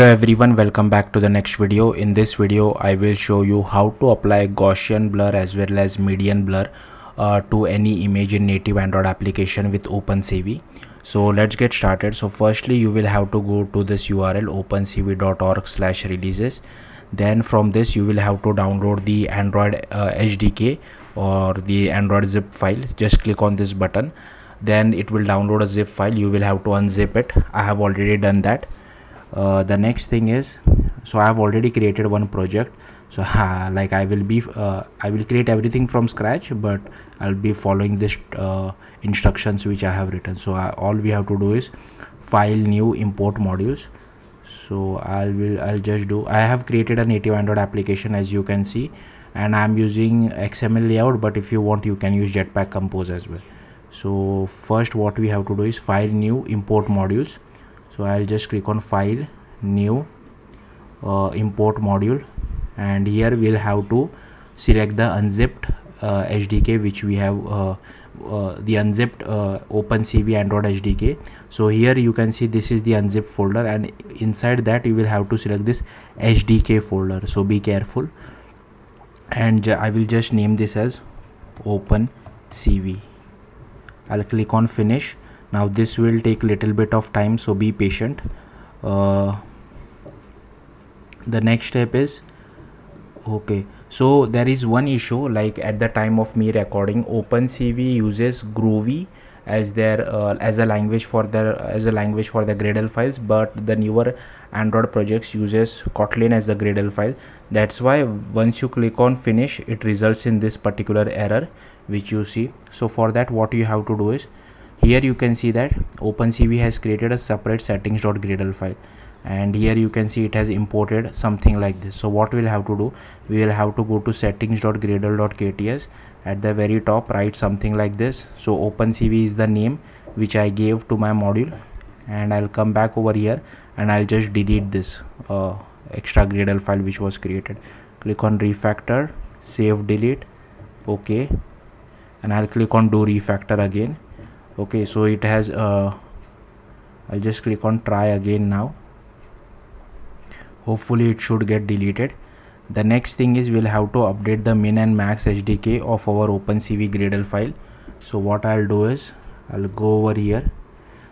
Hello everyone, welcome back to the next video. In this video I will show you how to apply Gaussian blur as well as median blur to any image in native Android application with OpenCV. So let's get started. So firstly you will have to go to this URL opencv.org/releases. Then from this you will have to download the Android SDK or the Android zip file. Just click on this button, then it will download a zip file. You will have to unzip it. I have already done that. The next thing is, so I have already created one project. So like I will create everything from scratch, but I'll be following this instructions which I have written. So all we have to do is file, new, import modules. So I'll just do, I have created a native Android application as you can see, and I'm using XML layout, but if you want you can use Jetpack Compose as well. So first what we have to do is file, new, import modules. So I'll just click on file, new, import module, and here we'll have to select the unzipped SDK which we have, the unzipped OpenCV Android SDK. So here you can see this is the unzipped folder, and inside that you will have to select this SDK folder. So be careful, and I will just name this as OpenCV. I'll click on finish. Now this will take little bit of time, so be patient. The next step is, okay, so there is one issue, like at the time of me recording, OpenCV uses Groovy as their as a language for the Gradle files, but the newer Android projects uses Kotlin as the Gradle file. That's why once you click on finish, it results in this particular error which you see. So for that what you have to do is, here you can see that OpenCV has created a separate settings.gradle file, and here you can see it has imported something like this. So what we'll have to do, we will have to go to settings.gradle.kts. At the very top write something like this. So OpenCV is the name which I gave to my module, and I'll come back over here and I'll just delete this extra Gradle file which was created. Click on refactor, save, delete, okay, and I'll click on do refactor again. Okay, so it has I'll just click on try again now. Hopefully it should get deleted. The next thing is, we'll have to update the min and max SDK of our OpenCV Gradle file. So what I'll do is, I'll go over here.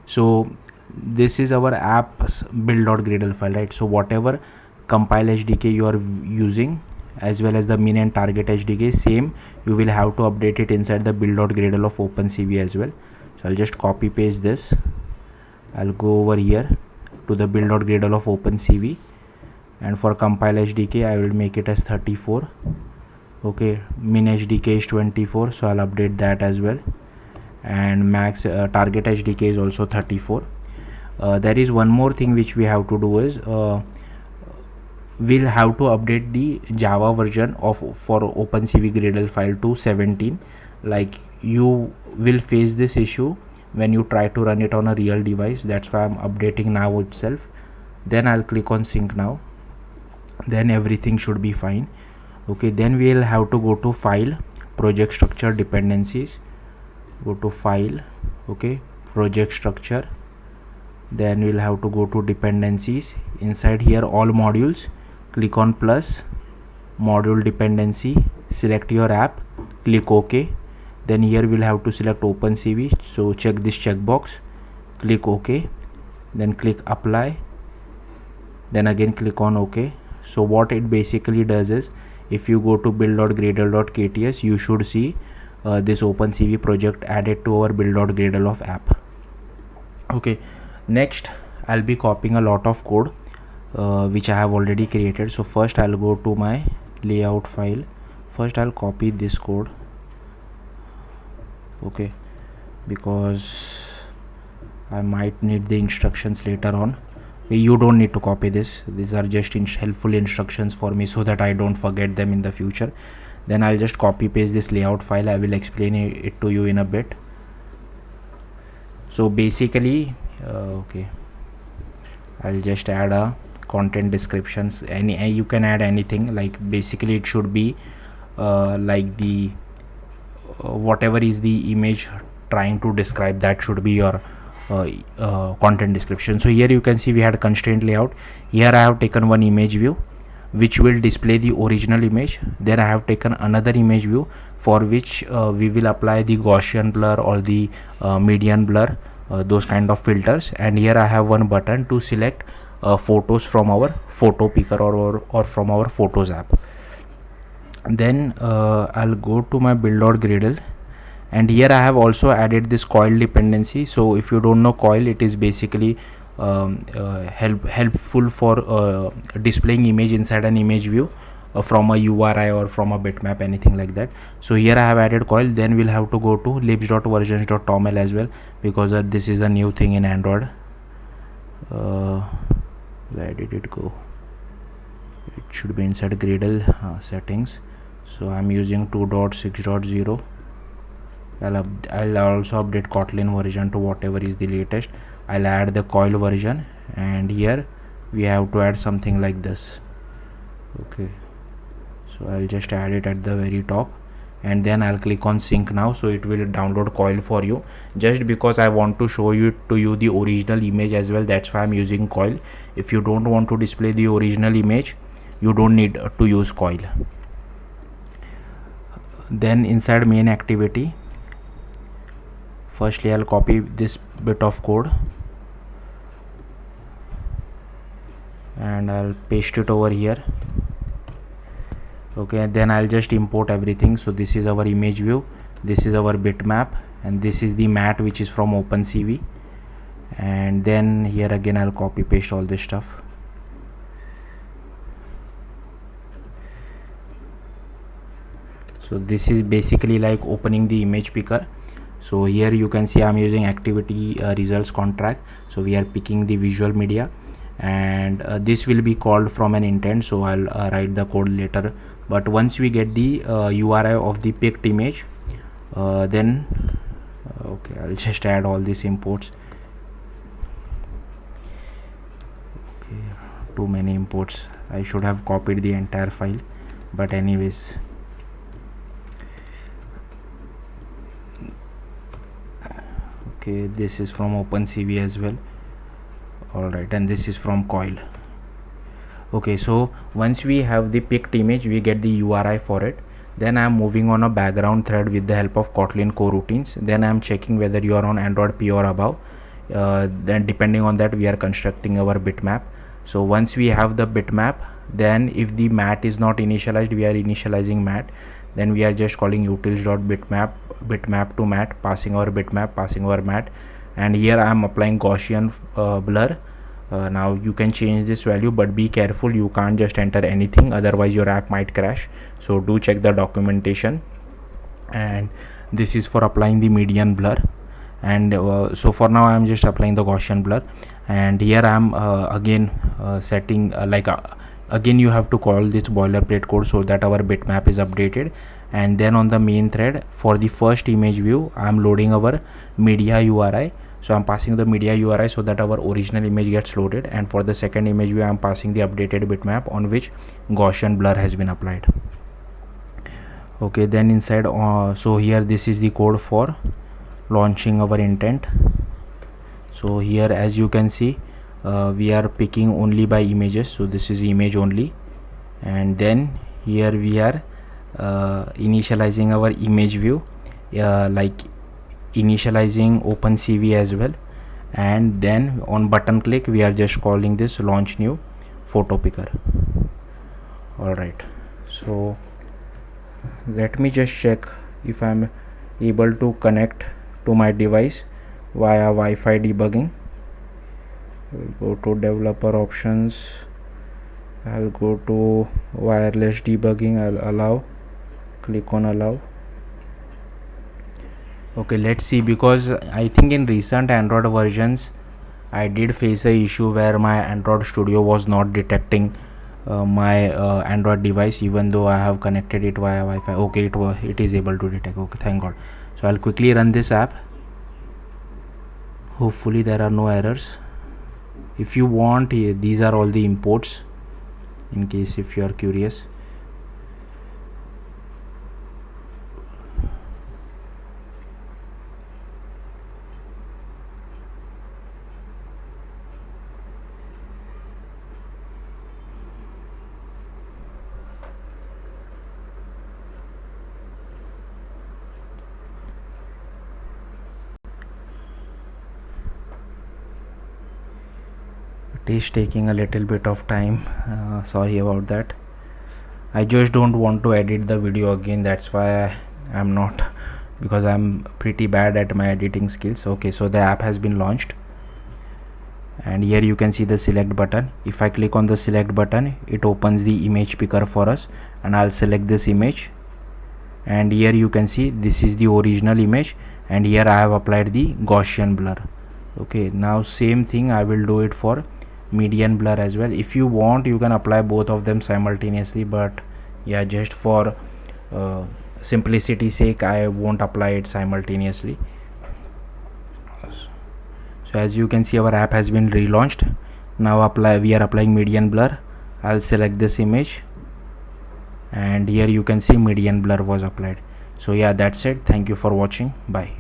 So this is our app's build.gradle file, right? So whatever compile SDK you are using, as well as the min and target SDK, same you will have to update it inside the build.gradle of OpenCV as well. So I'll just copy paste this. I'll go over here to the build.gradle of OpenCV, and for compile SDK I will make it as 34. Okay, min SDK is 24, so I'll update that as well, and max target SDK is also 34. There is one more thing which we have to do is, we'll have to update the Java version for OpenCV Gradle file to 17. Like, you will face this issue when you try to run it on a real device. That's why I'm updating now itself. Then I'll click on sync now, then everything should be fine. Okay, then we'll have to go to file, project structure, dependencies, go to file, okay, project structure, then we'll have to go to dependencies. Inside here all modules, click on plus, module dependency, select your app, click OK. Then here we'll have to select OpenCV, so check this checkbox, click OK, then click apply, then again click on OK. So what it basically does is, if you go to build.gradle.kts, you should see this OpenCV project added to our build.gradle of app. Okay, next I'll be copying a lot of code which I have already created. So first I'll go to my layout file. First I'll copy this code, okay, because I might need the instructions later on. You don't need to copy this, these are just helpful instructions for me so that I don't forget them in the future. Then I'll just copy paste this layout file. I will explain it to you in a bit. So basically, okay, I'll just add a content descriptions. You can add anything, like basically it should be like the whatever is the image trying to describe, that should be your content description. So here you can see we had constraint layout. Here I have taken one image view which will display the original image. Then I have taken another image view for which we will apply the Gaussian blur or the median blur, those kind of filters. And here I have one button to select photos from our photo picker or from our photos app. Then I'll go to my build.gradle, and here I have also added this coil dependency. So if you don't know coil, it is basically helpful for displaying image inside an image view from a URI or from a bitmap, anything like that. So here I have added coil. Then we'll have to go to libs.versions.toml as well, because this is a new thing in Android. Where did it go? It should be inside Gradle settings. So I'm using 2.6.0. I'll also update Kotlin version to whatever is the latest. I'll add the coil version, and here we have to add something like this. Okay, so I'll just add it at the very top, and then I'll click on sync now. So it will download coil for you, just because I want to show you the original image as well. That's why I'm using coil. If you don't want to display the original image, you don't need to use coil. Then inside main activity, firstly I'll copy this bit of code and I'll paste it over here. Okay, then I'll just import everything. So this is our image view, this is our bitmap, and this is the mat which is from OpenCV. And then here again I'll copy paste all this stuff. So this is basically like opening the image picker. So here you can see I'm using activity results contract. So we are picking the visual media, and this will be called from an intent. So I'll write the code later, but once we get the URI of the picked image, then okay, I'll just add all these imports. Okay, too many imports. I should have copied the entire file, but anyways. Okay, this is from OpenCV as well. Alright, and this is from coil. Okay, so once we have the picked image, we get the URI for it. Then I'm moving on a background thread with the help of Kotlin coroutines. Then I'm checking whether you are on Android P or above. Then depending on that, we are constructing our bitmap. So once we have the bitmap, then if the mat is not initialized, we are initializing mat. Then we are just calling utils.bitmap to mat, passing our bitmap, passing our mat. And here I am applying Gaussian blur. Now you can change this value, but be careful, you can't just enter anything, otherwise your app might crash. So do check the documentation. And this is for applying the median blur. And so for now I am just applying the Gaussian blur. And here I am again setting again you have to call this boilerplate code so that our bitmap is updated. And then on the main thread, for the first image view, I am loading our media URI. So I'm passing the media URI so that our original image gets loaded. And for the second image view, I'm passing the updated bitmap on which Gaussian blur has been applied. Okay, then inside so here this is the code for launching our intent. So here as you can see, we are picking only by images. So this is image only, and then here we are initializing our image view, like initializing OpenCV as well. And then on button click, we are just calling this launch new photo picker. Alright, so let me just check if I'm able to connect to my device via Wi-Fi debugging. We'll go to developer options, I'll go to wireless debugging, I'll allow, click on allow. Okay, let's see, because I think in recent Android versions I did face a issue where my Android Studio was not detecting my Android device even though I have connected it via Wi-Fi. Okay, it is able to detect. Okay, thank God. So I'll quickly run this app. Hopefully there are no errors. If you want, these are all the imports in case if you are curious. it is taking a little bit of time. Sorry about that. I just don't want to edit the video again, that's why I'm not, because I'm pretty bad at my editing skills. Okay, so the app has been launched, and here you can see the select button. If I click on the select button, it opens the image picker for us, and I'll select this image, and here you can see this is the original image, and here I have applied the Gaussian blur. Okay, now same thing I will do it for median blur as well. If you want, you can apply both of them simultaneously, but yeah, just for simplicity sake, I won't apply it simultaneously. So as you can see, our app has been relaunched. Now we are applying median blur. I'll select this image, and here you can see median blur was applied. So yeah, that's it. Thank you for watching. Bye.